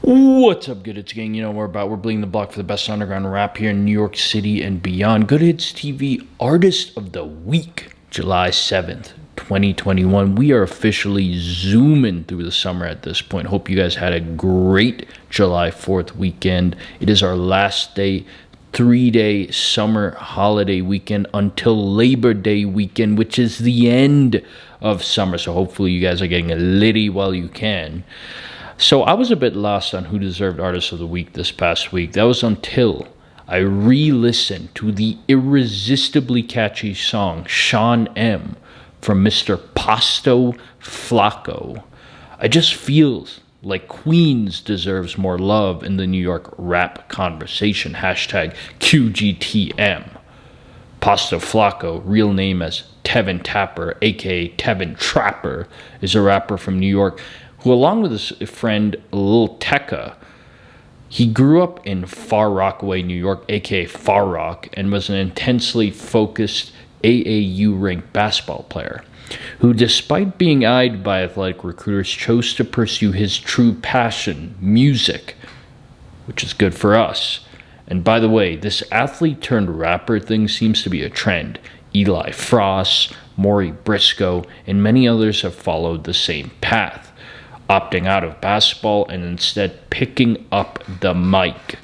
What's up, Good Hits gang? You know what we're bleeding the block for the best underground rap here in New York City and beyond. Good Hits TV Artist of the Week, July 7th, 2021. We are officially zooming through the summer at this point. Hope you guys had a great July 4th weekend. It is our last day, 3-day summer holiday weekend until Labor Day weekend, which is the end of summer. So hopefully you guys are getting a litty while you can. So I was a bit lost on who deserved Artist of the Week this past week. That was until I re-listened to the irresistibly catchy song Sean M. from Mr. Pasto Flocco. I just feel like Queens deserves more love in the New York rap conversation. Hashtag QGTM. Pasto Flocco, real name as Tevin Tapper, aka Tevin Trapper, is a rapper from New York who, along with his friend Lil Tecca, he grew up in Far Rockaway, New York, aka Far Rock, and was an intensely focused AAU-ranked basketball player who, despite being eyed by athletic recruiters, chose to pursue his true passion, music, which is good for us. And by the way, this athlete-turned-rapper thing seems to be a trend. Eli Frost, Maury Briscoe, and many others have followed the same path, opting out of basketball and instead picking up the mic.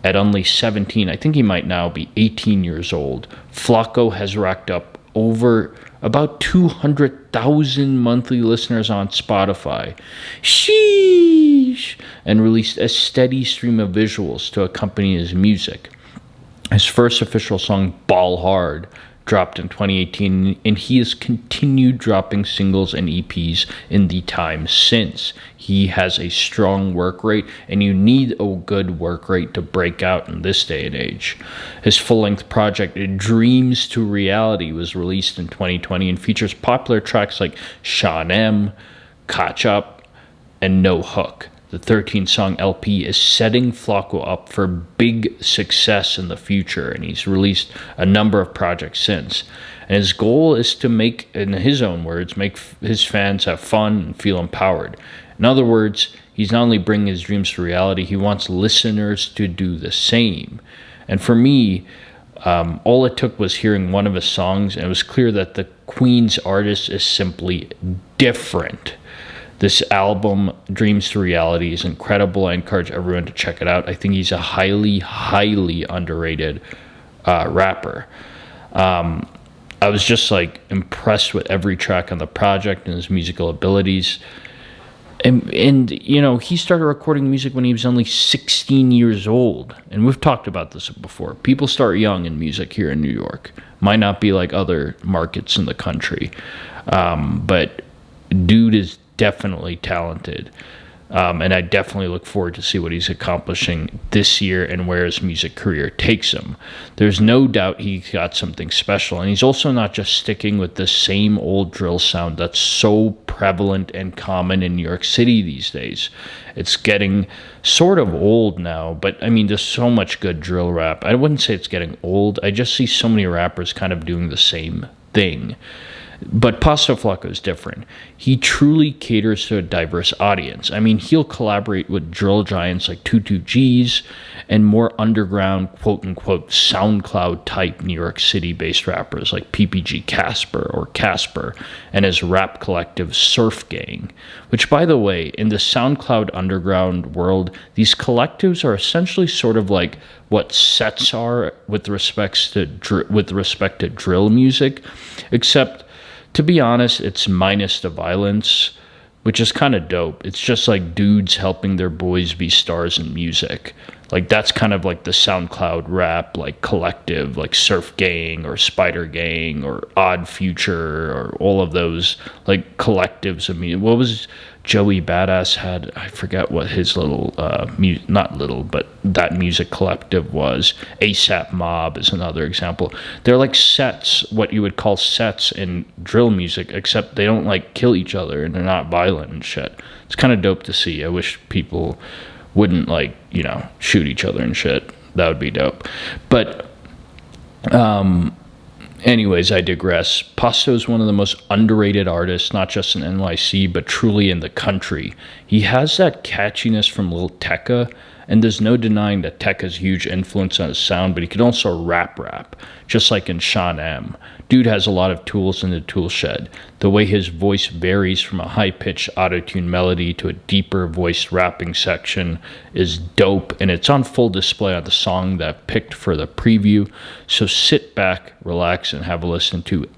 At only 17, I think he might now be 18 years old, Flocco has racked up over about 200,000 monthly listeners on Spotify. Sheesh! And released a steady stream of visuals to accompany his music. His first official song, Ball Hard, dropped in 2018, and he has continued dropping singles and EPs in the time since. He has a strong work rate, and you need a good work rate to break out in this day and age. His full-length project, Dreams to Reality, was released in 2020 and features popular tracks like Sean M., Catch Up, and No Hook. The 13-song LP is setting Flocco up for big success in the future, and he's released a number of projects since. And his goal is to make, in his own words, make his fans have fun and feel empowered. In other words, he's not only bringing his dreams to reality, he wants listeners to do the same. And for me, all it took was hearing one of his songs, and it was clear that the Queen's artist is simply different. This album, Dreams to Reality, is incredible. I encourage everyone to check it out. I think he's a highly, highly underrated rapper. I was just impressed with every track on the project and his musical abilities. And you know, he started recording music when he was only 16 years old. And we've talked about this before. People start young in music here in New York. Might not be like other markets in the country. But dude is definitely talented, and I definitely look forward to see what he's accomplishing this year and where his music career takes him. There's no doubt he's got something special, and he's also not just sticking with the same old drill sound that's so prevalent and common in New York City these days. It's getting sort of old now, but I mean, there's so much good drill rap. I wouldn't say it's getting old. I just see so many rappers kind of doing the same thing. But Pasto Flocco is different. He truly caters to a diverse audience. I mean, he'll collaborate with drill giants like 22Gs and more underground, quote-unquote, SoundCloud-type New York City-based rappers like PPG Casper or Casper and his rap collective Surf Gang, which, by the way, in the SoundCloud underground world, these collectives are essentially sort of like what sets are with respect to drill music, except, to be honest, it's minus the violence, which is kind of dope. It's just like dudes helping their boys be stars in music. Like, that's kind of like the SoundCloud rap, like collective, like Surf Gang or Spider Gang or Odd Future or all of those like collectives of music. What was Joey Badass had? I forget what his little, not little, but that music collective was. ASAP Mob is another example. They're like sets, what you would call sets in drill music, except they don't like kill each other and they're not violent and shit. It's kind of dope to see. I wish people wouldn't shoot each other and shit. That would be dope. But Anyways, I digress. Pasto is one of the most underrated artists, not just in NYC, but truly in the country. He has that catchiness from Lil Tecca, and there's no denying that Tecca's huge influence on his sound, but he can also rap, just like in Sean M. Dude has a lot of tools in the tool shed. The way his voice varies from a high-pitched auto-tune melody to a deeper voiced rapping section is dope, and it's on full display on the song that I picked for the preview. So sit back, relax, and have a listen to